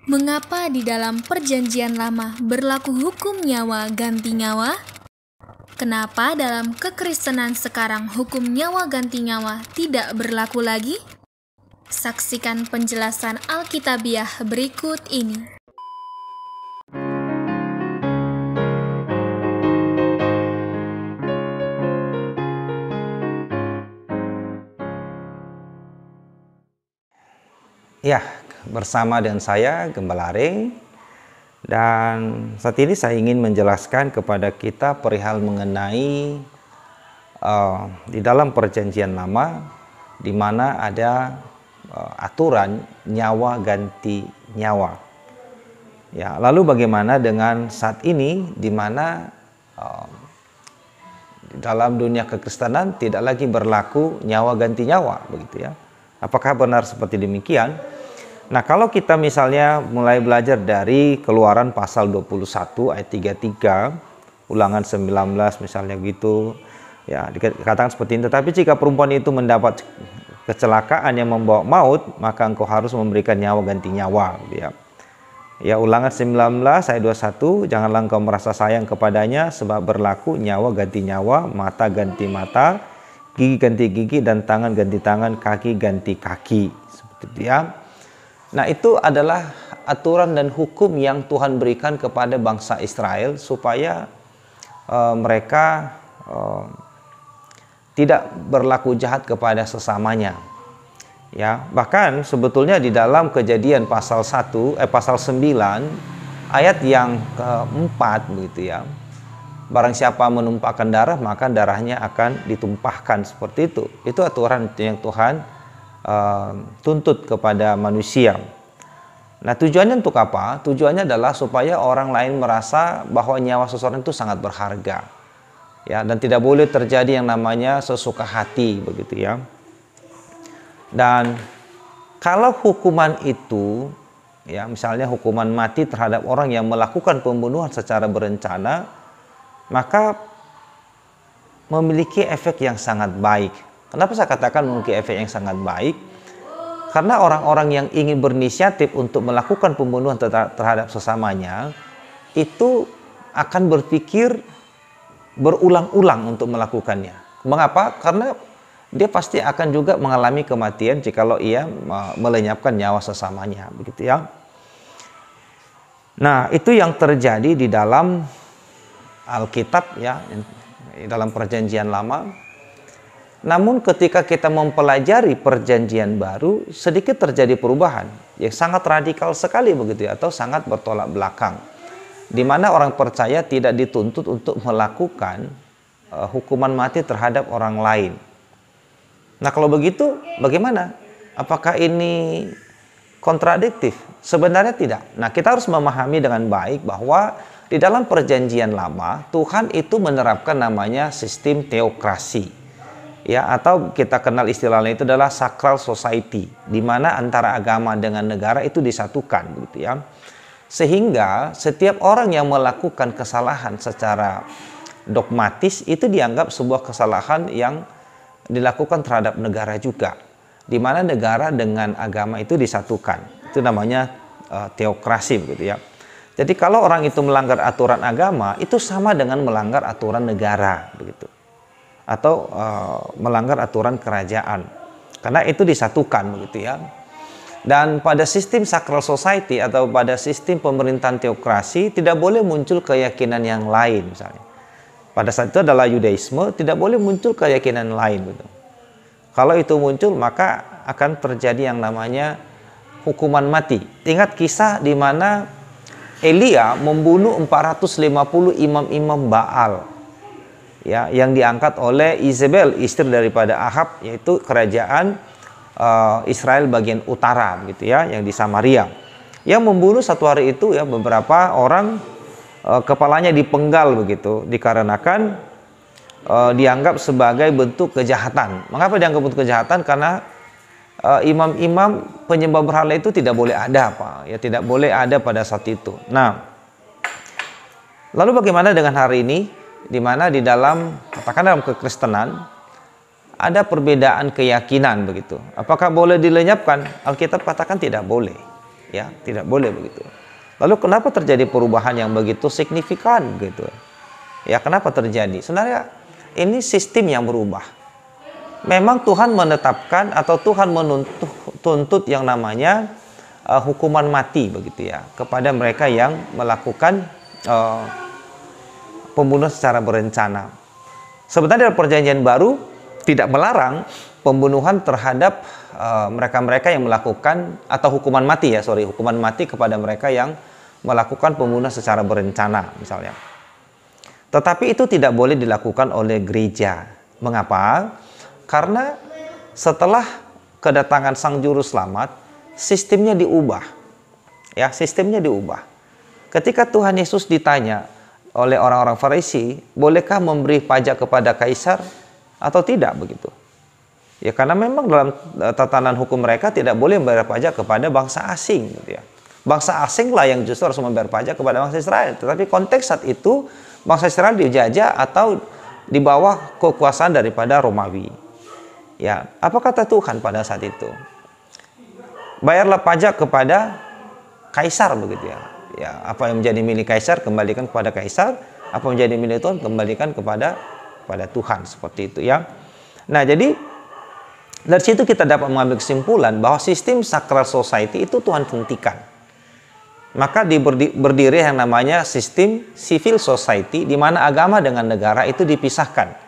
Mengapa di dalam Perjanjian Lama berlaku hukum nyawa ganti nyawa? Kenapa dalam kekristenan sekarang hukum nyawa ganti nyawa tidak berlaku lagi? Saksikan penjelasan Alkitabiah berikut ini. Ya, bersama dengan saya Gembala Aring, dan saat ini saya ingin menjelaskan kepada kita perihal mengenai di dalam Perjanjian Lama di mana ada aturan nyawa ganti nyawa. Ya, lalu bagaimana dengan saat ini di mana di dalam dunia kekristenan tidak lagi berlaku nyawa ganti nyawa, begitu ya? Apakah benar seperti demikian? Nah, kalau kita misalnya mulai belajar dari Keluaran pasal 21 ayat 33, Ulangan 19 misalnya gitu, ya dikatakan seperti ini. Tetapi jika perempuan itu mendapat kecelakaan yang membawa maut, maka engkau harus memberikan nyawa ganti nyawa, ya. Ya, Ulangan 19 ayat 21, janganlah engkau merasa sayang kepadanya, sebab berlaku nyawa ganti nyawa, mata ganti mata, gigi ganti gigi, dan tangan ganti tangan, kaki ganti kaki, seperti itu ya. Nah, itu adalah aturan dan hukum yang Tuhan berikan kepada bangsa Israel supaya mereka tidak berlaku jahat kepada sesamanya. Ya, bahkan sebetulnya di dalam Kejadian pasal 9 ayat yang keempat begitu ya. Barang siapa menumpahkan darah, maka darahnya akan ditumpahkan, seperti itu. Itu aturan yang Tuhan tuntut kepada manusia. Nah, tujuannya untuk apa? Tujuannya adalah supaya orang lain merasa bahwa nyawa seseorang itu sangat berharga, ya, dan tidak boleh terjadi yang namanya sesuka hati, begitu ya. Dan kalau hukuman itu, ya, misalnya hukuman mati terhadap orang yang melakukan pembunuhan secara berencana, maka memiliki efek yang sangat baik. Kenapa saya katakan memiliki efek yang sangat baik? Karena orang-orang yang ingin berinisiatif untuk melakukan pembunuhan terhadap sesamanya itu akan berpikir berulang-ulang untuk melakukannya. Mengapa? Karena dia pasti akan juga mengalami kematian jikalau ia melenyapkan nyawa sesamanya, begitu ya. Nah, itu yang terjadi di dalam Alkitab, ya, dalam Perjanjian Lama. Namun ketika kita mempelajari Perjanjian Baru, sedikit terjadi perubahan yang sangat radikal sekali, begitu ya, atau sangat bertolak belakang, di mana orang percaya tidak dituntut untuk melakukan hukuman mati terhadap orang lain. Nah, kalau begitu bagaimana? Apakah ini kontradiktif? Sebenarnya tidak. Nah, kita harus memahami dengan baik bahwa di dalam Perjanjian Lama Tuhan itu menerapkan namanya sistem teokrasi, ya, atau kita kenal istilahnya itu adalah sacral society, di mana antara agama dengan negara itu disatukan, begitu ya. Sehingga setiap orang yang melakukan kesalahan secara dogmatis itu dianggap sebuah kesalahan yang dilakukan terhadap negara juga, di mana negara dengan agama itu disatukan. Itu namanya teokrasi, begitu ya. Jadi kalau orang itu melanggar aturan agama, itu sama dengan melanggar aturan negara, begitu, atau melanggar aturan kerajaan, karena itu disatukan, begitu ya. Dan pada sistem sacral society atau pada sistem pemerintahan teokrasi tidak boleh muncul keyakinan yang lain. Misalnya pada saat itu adalah Yudaisme, tidak boleh muncul keyakinan lain, gitu. Kalau itu muncul, maka akan terjadi yang namanya hukuman mati. Ingat kisah di mana Elia membunuh 450 imam-imam Baal, ya, yang diangkat oleh Izebel, istri daripada Ahab, yaitu kerajaan Israel bagian utara, gitu ya, yang di Samaria, yang membunuh satu hari itu, ya, beberapa orang, kepalanya dipenggal, begitu, dikarenakan dianggap sebagai bentuk kejahatan. Mengapa dianggap bentuk kejahatan? Karena imam-imam penyembah berhala itu tidak boleh ada, Pak, ya, tidak boleh ada pada saat itu. Nah, lalu bagaimana dengan hari ini, di mana di dalam, katakan dalam kekristenan ada perbedaan keyakinan, begitu. Apakah boleh dilenyapkan? Alkitab katakan tidak boleh. Ya, tidak boleh begitu. Lalu kenapa terjadi perubahan yang begitu signifikan gitu? Ya, kenapa terjadi? Sebenarnya ini sistem yang berubah. Memang Tuhan menetapkan atau Tuhan menuntut yang namanya hukuman mati begitu ya kepada mereka yang melakukan pembunuhan secara berencana. Sebenarnya dalam Perjanjian Baru tidak melarang pembunuhan terhadap mereka-mereka yang melakukan atau hukuman mati kepada mereka yang melakukan pembunuhan secara berencana misalnya. Tetapi itu tidak boleh dilakukan oleh gereja. Mengapa? Karena setelah kedatangan Sang Juru Selamat, sistemnya diubah. Ya, sistemnya diubah. Ketika Tuhan Yesus ditanya oleh orang-orang Farisi, bolehkah memberi pajak kepada kaisar atau tidak begitu? Ya, karena memang dalam tatanan hukum mereka tidak boleh membayar pajak kepada bangsa asing gitu ya. Bangsa asing lah yang justru harus membayar pajak kepada bangsa Israel. Tetapi konteks saat itu bangsa Israel dijajah atau di bawah kekuasaan daripada Romawi. Ya, apa kata Tuhan pada saat itu? Bayarlah pajak kepada kaisar begitu ya. Ya, apa yang menjadi milik kaisar kembalikan kepada kaisar, apa yang menjadi milik Tuhan kembalikan kepada Tuhan, seperti itu ya. Nah, jadi dari situ kita dapat mengambil kesimpulan bahwa sistem sacral society itu Tuhan hentikan. Maka berdiri yang namanya sistem civil society, di mana agama dengan negara itu dipisahkan.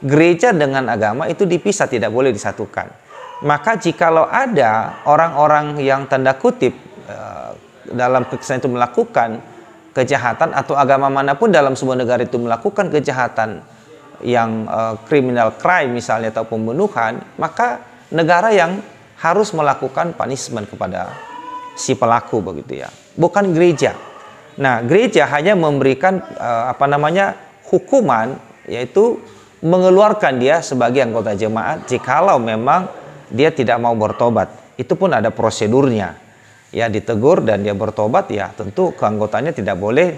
Gereja dengan agama itu dipisah, tidak boleh disatukan. Maka jikalau ada orang-orang yang tanda kutip dalam kekristenan itu melakukan kejahatan, atau agama manapun dalam sebuah negara itu melakukan kejahatan yang criminal crime misalnya atau pembunuhan, maka negara yang harus melakukan punishment kepada si pelaku begitu ya, bukan gereja. Nah, gereja hanya memberikan hukuman, yaitu mengeluarkan dia sebagai anggota jemaat jikalau memang dia tidak mau bertobat. Itu pun ada prosedurnya. Ya, ditegur dan dia bertobat, ya tentu keanggotaannya tidak boleh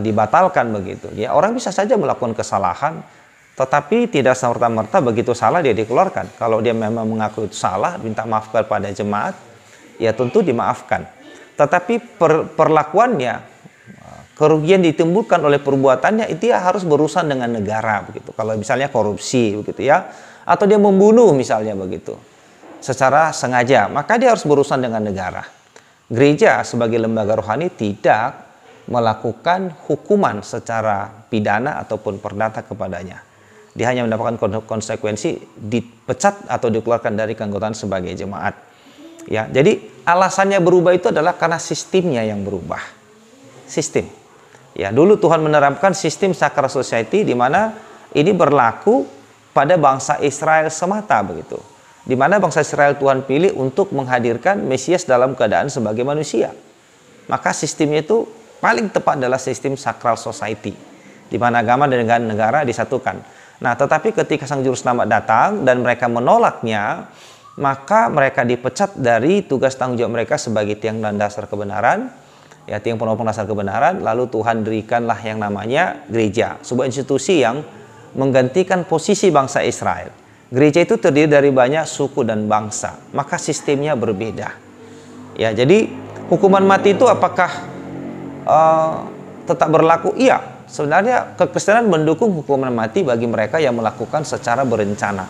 dibatalkan begitu. Ya, orang bisa saja melakukan kesalahan, tetapi tidak serta-merta begitu salah dia dikeluarkan. Kalau dia memang mengaku itu salah, minta maaf kepada jemaat, ya tentu dimaafkan. Tetapi perlakuannya, kerugian ditimbulkan oleh perbuatannya, itu ya harus berurusan dengan negara begitu. Kalau misalnya korupsi begitu ya, atau dia membunuh misalnya begitu secara sengaja, maka dia harus berurusan dengan negara. Gereja sebagai lembaga rohani tidak melakukan hukuman secara pidana ataupun perdata kepadanya. Dia hanya mendapatkan konsekuensi dipecat atau dikeluarkan dari keanggotaan sebagai jemaat. Ya, jadi alasannya berubah itu adalah karena sistemnya yang berubah. Sistem. Ya, dulu Tuhan menerapkan sistem sacral society di mana ini berlaku pada bangsa Israel semata begitu. Di mana bangsa Israel Tuhan pilih untuk menghadirkan Mesias dalam keadaan sebagai manusia. Maka sistemnya itu paling tepat adalah sistem sacral society, di mana agama dan negara disatukan. Nah, tetapi ketika Sang Juru Selamat datang dan mereka menolaknya, maka mereka dipecat dari tugas tanggung jawab mereka sebagai tiang dan dasar kebenaran, ya, tiang penopang dasar kebenaran. Lalu Tuhan berikanlah yang namanya gereja, sebuah institusi yang menggantikan posisi bangsa Israel. Gereja itu terdiri dari banyak suku dan bangsa, maka sistemnya berbeda. Ya, jadi hukuman mati itu apakah tetap berlaku? Iya, sebenarnya kekristenan mendukung hukuman mati bagi mereka yang melakukan secara berencana.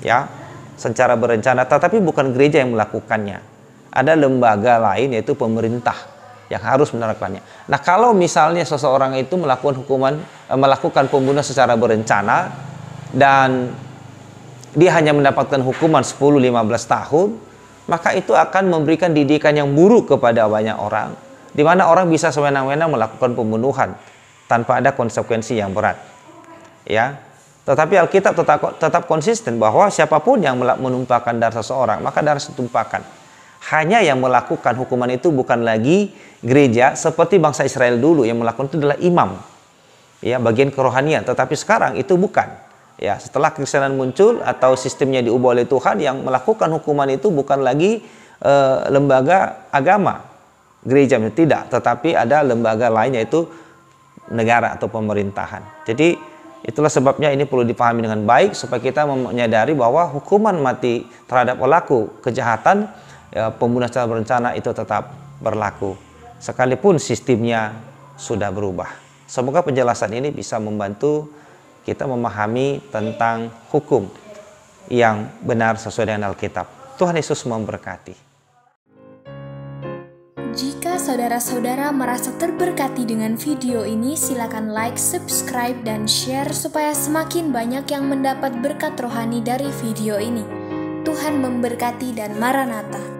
Ya, secara berencana, tetapi bukan gereja yang melakukannya. Ada lembaga lain, yaitu pemerintah, yang harus menerapkannya. Nah, kalau misalnya seseorang itu melakukan pembunuhan secara berencana dan dia hanya mendapatkan hukuman 10-15 tahun, maka itu akan memberikan didikan yang buruk kepada banyak orang, di mana orang bisa sewenang-wenang melakukan pembunuhan tanpa ada konsekuensi yang berat. Ya, tetapi Alkitab tetap konsisten bahwa siapapun yang menumpahkan darah seseorang, maka darah ditumpahkan. Hanya yang melakukan hukuman itu bukan lagi gereja seperti bangsa Israel dulu, yang melakukan itu adalah imam, ya, bagian kerohanian. Tetapi sekarang itu bukan. Ya, setelah kekristenan muncul atau sistemnya diubah oleh Tuhan, yang melakukan hukuman itu bukan lagi lembaga agama, gereja tidak, tetapi ada lembaga lain, yaitu negara atau pemerintahan. Jadi itulah sebabnya ini perlu dipahami dengan baik supaya kita menyadari bahwa hukuman mati terhadap pelaku kejahatan pembunuhan secara berencana itu tetap berlaku, sekalipun sistemnya sudah berubah. Semoga penjelasan ini bisa membantu kita memahami tentang hukum yang benar sesuai dengan Alkitab. Tuhan Yesus memberkati. Jika saudara-saudara merasa terberkati dengan video ini, silakan like, subscribe, dan share supaya semakin banyak yang mendapat berkat rohani dari video ini. Tuhan memberkati dan Maranatha.